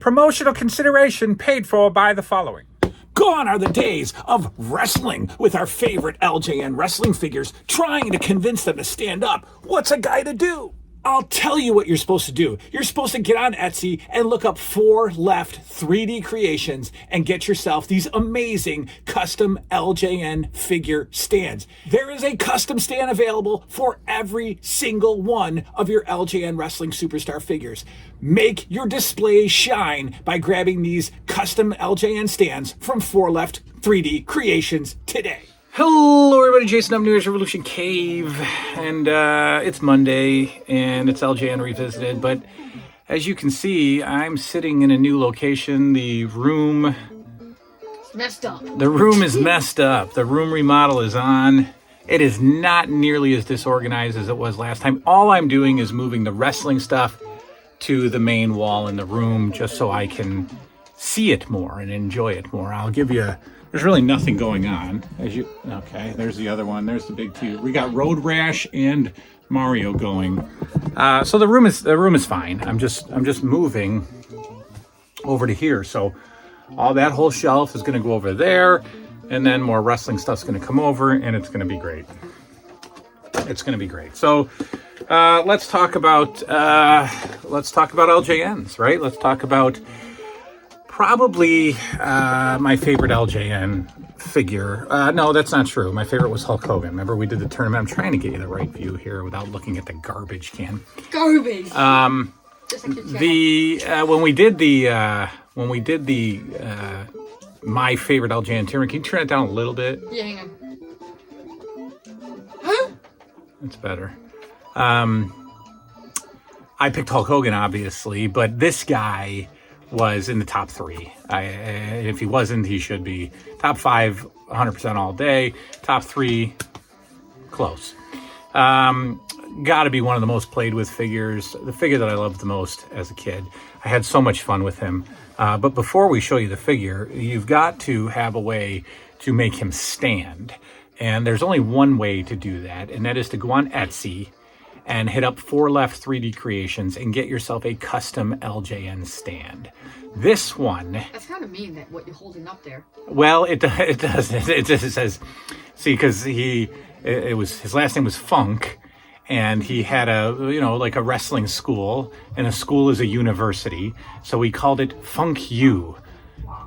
Promotional consideration paid for by the following. Gone are the days of wrestling with our favorite LJN wrestling figures, trying to convince them to stand up. What's a guy to do? I'll tell you what you're supposed to do. You're supposed to get on Etsy and look up 4 Left 3D Creations and get yourself these amazing custom LJN figure stands. There is a custom stand available for every single one of your LJN Wrestling Superstar figures. Make your display shine by grabbing these custom LJN stands from 4 Left 3D Creations today. Hello everybody, Jason of New Year's Revolution Cave, and it's Monday, and it's LJN Revisited, but as you can see, I'm sitting in a new location. The room... It's messed up. The room is messed up. The room remodel is on. It is not nearly as disorganized as it was last time. All I'm doing is moving the wrestling stuff to the main wall in the room just so I can see it more and enjoy it more. I'll give you... There's really nothing going on. Okay, there's the other one. There's the big two. We got Road Rash and Mario going. So the room is fine. I'm just moving over to here. So all that whole shelf is going to go over there, and then more wrestling stuff's going to come over, and it's going to be great. It's going to be great. So let's talk about LJNs, right? Let's talk about probably my favorite LJN figure. No, that's not true. My favorite was Hulk Hogan. Remember, we did the tournament. I'm trying to get you the right view here without looking at the garbage can. Garbage. Just like when we did the my favorite LJN tournament. Can you turn it down a little bit? Yeah, hang on. Huh? That's better. I picked Hulk Hogan, obviously, but this guy was in the top 3. If he wasn't, he should be. Top 5, 100% all day. Top 3, close. Got to be one of the most played with figures. The figure that I loved the most as a kid. I had so much fun with him. But before we show you the figure, you've got to have a way to make him stand. And there's only one way to do that, and that is to go on Etsy and hit up 4 Left 3D Creations and get yourself a custom LJN stand. This one... That's kind of mean, that what you're holding up there. Well, it does. It just says... See, because his last name was Funk, and he had like a wrestling school, and a school is a university, so we called it Funk U.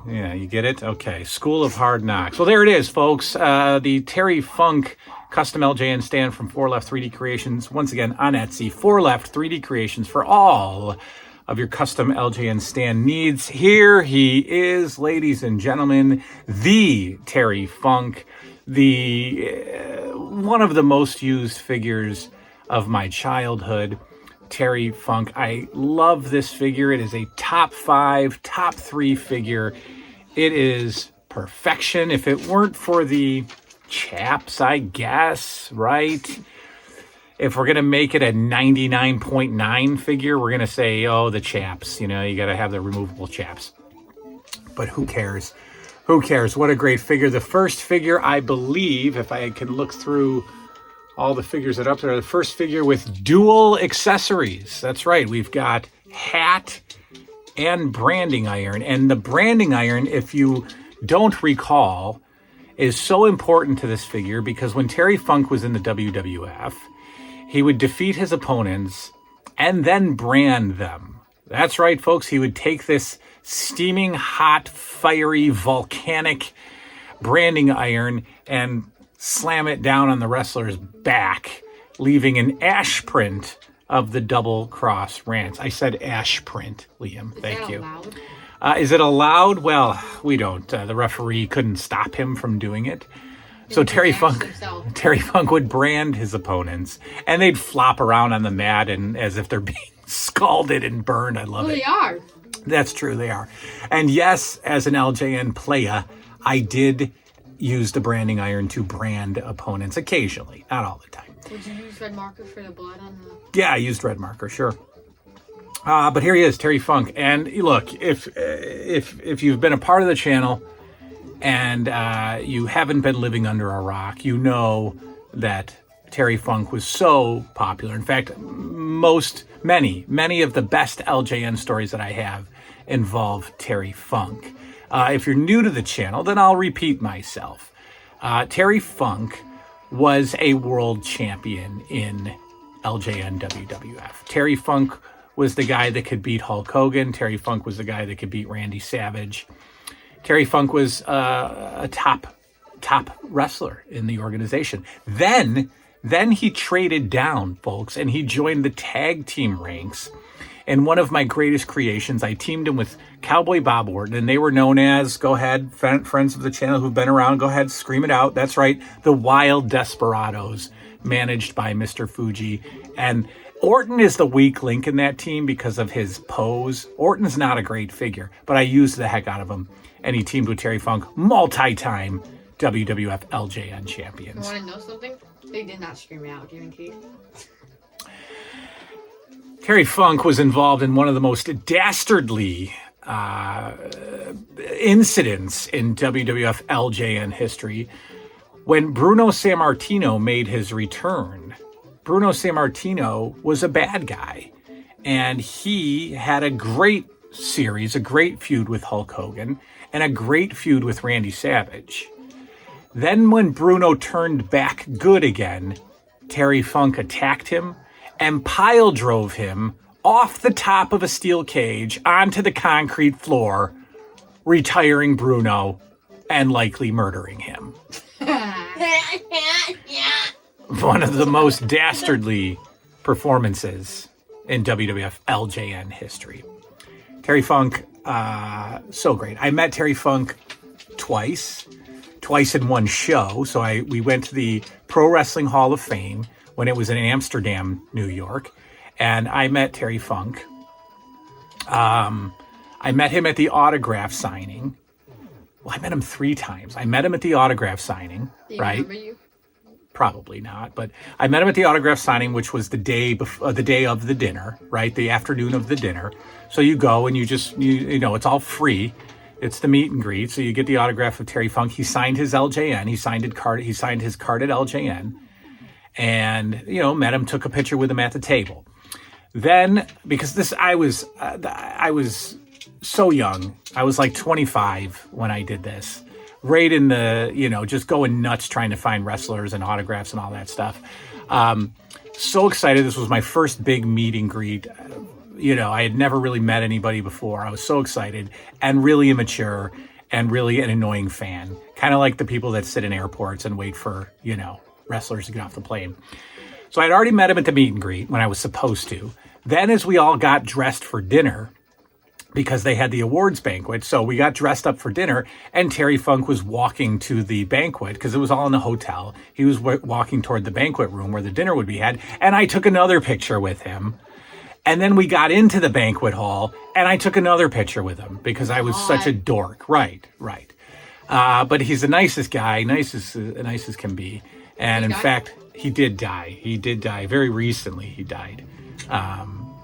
Yeah, you get it? Okay, School of Hard Knocks. Well, there it is, folks. The Terry Funk custom LJN stand from 4 Left 3D Creations. Once again, on Etsy, 4 Left 3D Creations for all of your custom LJN stand needs. Here he is, ladies and gentlemen, the Terry Funk, one of the most used figures of my childhood. Terry Funk. I love this figure. It is a top 5, top 3 figure. It is perfection. If it weren't for the chaps, I guess, right? If we're going to make it a 99.9 figure, we're going to say, oh, the chaps. You got to have the removable chaps. But who cares? Who cares? What a great figure. The first figure, I believe, if I can look through all the figures that are up there, the first figure with dual accessories. That's right. We've got hat and branding iron. And the branding iron, if you don't recall, is so important to this figure because when Terry Funk was in the WWF, he would defeat his opponents and then brand them. That's right, folks. He would take this steaming, hot, fiery, volcanic branding iron and slam it down on the wrestler's back, leaving an ash print of the double cross rants. I said ash print, Liam. Thank you. Allowed? Is it allowed? Well, we don't. The referee couldn't stop him from doing it. So Terry Funk would brand his opponents, and they'd flop around on the mat and as if they're being scalded and burned. I love it. They are. That's true, they are. And yes, as an LJN player, I did use the branding iron to brand opponents occasionally, not all the time. Would you use red marker for the blood on the... Yeah, I used red marker, sure. But here he is, Terry Funk. And look, if you've been a part of the channel and you haven't been living under a rock, you know that Terry Funk was so popular. In fact, many of the best LJN stories that I have involve Terry Funk. If you're new to the channel, then I'll repeat myself. Terry Funk was a world champion in LJN WWF. Terry Funk was the guy that could beat Hulk Hogan. Terry Funk was the guy that could beat Randy Savage. Terry Funk was a top wrestler in the organization. Then he traded down, folks, and he joined the tag team ranks. And one of my greatest creations, I teamed him with Cowboy Bob Orton, and they were known as, go ahead, friends of the channel who've been around, go ahead, scream it out. That's right, the Wild Desperados, managed by Mr. Fuji. And Orton is the weak link in that team because of his pose. Orton's not a great figure, but I used the heck out of him. And he teamed with Terry Funk, multi-time WWF LJN champions. You want to know something? They did not scream it out, guaranteed. Terry Funk was involved in one of the most dastardly incidents in WWF LJN history when Bruno Sammartino made his return. Bruno Sammartino was a bad guy, and he had a great series, a great feud with Hulk Hogan, and a great feud with Randy Savage. Then when Bruno turned back good again, Terry Funk attacked him and pile drove him off the top of a steel cage onto the concrete floor, retiring Bruno and likely murdering him. One of the most dastardly performances in WWF LJN history. Terry Funk, so great. I met Terry Funk twice in one show. So we went to the Pro Wrestling Hall of Fame when it was in Amsterdam, New York, and I met Terry Funk. I met him at the autograph signing. Well, I met him 3 times. I met him at the autograph signing, Do you right? remember you? Probably not, but I met him at the autograph signing, which was the day of the dinner, right? The afternoon of the dinner. So you go and you know, it's all free. It's the meet and greet. So you get the autograph of Terry Funk. He signed his LJN. He signed his card at LJN, and you know, met him, took a picture with him at the table. Then, because I was so young, I was like 25 when I did this. Right in the, you know, just going nuts trying to find wrestlers and autographs and all that stuff. So excited. This was my first big meet and greet. You know, I had never really met anybody before. I was so excited and really immature and really an annoying fan. Kind of like the people that sit in airports and wait for, you know, wrestlers to get off the plane. So I'd already met him at the meet and greet when I was supposed to. Then as we all got dressed for dinner, because they had the awards banquet. So we got dressed up for dinner, and Terry Funk was walking to the banquet because it was all in the hotel. He was walking toward the banquet room where the dinner would be had, and I took another picture with him. And then we got into the banquet hall, and I took another picture with him because I was such a dork. Right. But he's the nicest guy, nice as can be. And in fact, he did die. He did die very recently. He died.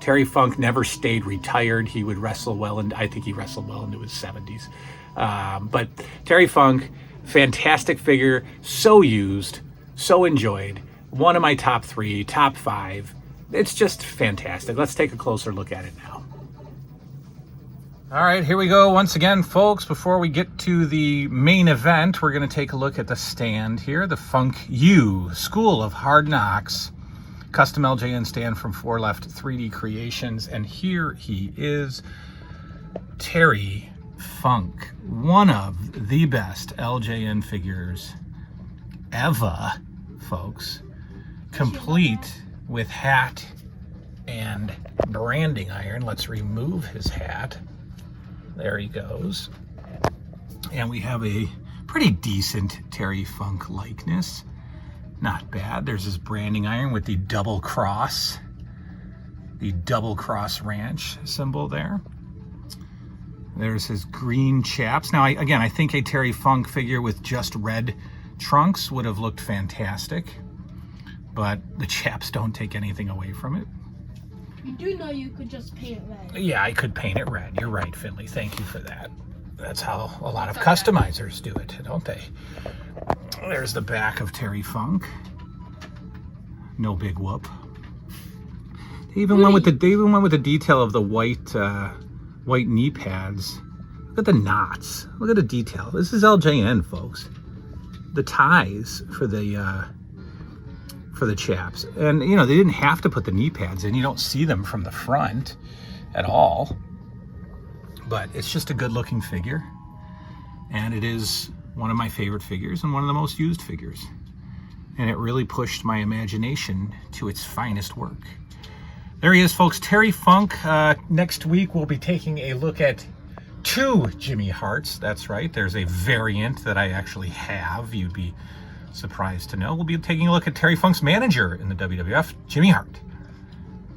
Terry Funk never stayed retired. He would wrestle well, and I think he wrestled well into his 70s. But Terry Funk, fantastic figure, so used, so enjoyed. One of my top 3, top 5. It's just fantastic. Let's take a closer look at it now. All right, here we go once again, folks. Before we get to the main event, we're going to take a look at the stand here, the Funk U School of Hard Knocks. Custom LJN stand from 4 Left 3D Creations, and here he is, Terry Funk, one of the best LJN figures ever, folks, complete with hat and branding iron. Let's remove his hat. There he goes. And we have a pretty decent Terry Funk likeness. Not bad. There's his branding iron with the double cross ranch symbol there. There's his green chaps. Now, I think a Terry Funk figure with just red trunks would have looked fantastic, but the chaps don't take anything away from it. You do know you could just paint it red. Yeah, I could paint it red. You're right, Finley. Thank you for that. That's how a lot of customizers do it, don't they? There's the back of Terry Funk. No big whoop. They even went with the detail of the white white knee pads. Look at the knots. Look at the detail. This is LJN, folks. The ties for the chaps. And, you know, they didn't have to put the knee pads in. You don't see them from the front at all. But it's just a good-looking figure. And it is one of my favorite figures and one of the most used figures. And it really pushed my imagination to its finest work. There he is, folks. Terry Funk. Next week, we'll be taking a look at 2 Jimmy Harts. That's right. There's a variant that I actually have. You'd be surprised to know. We'll be taking a look at Terry Funk's manager in the WWF, Jimmy Hart.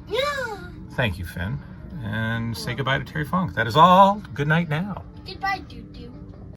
Yeah. Thank you, Finn. And say goodbye to Terry Funk. That is all. Good night now. Goodbye, dude.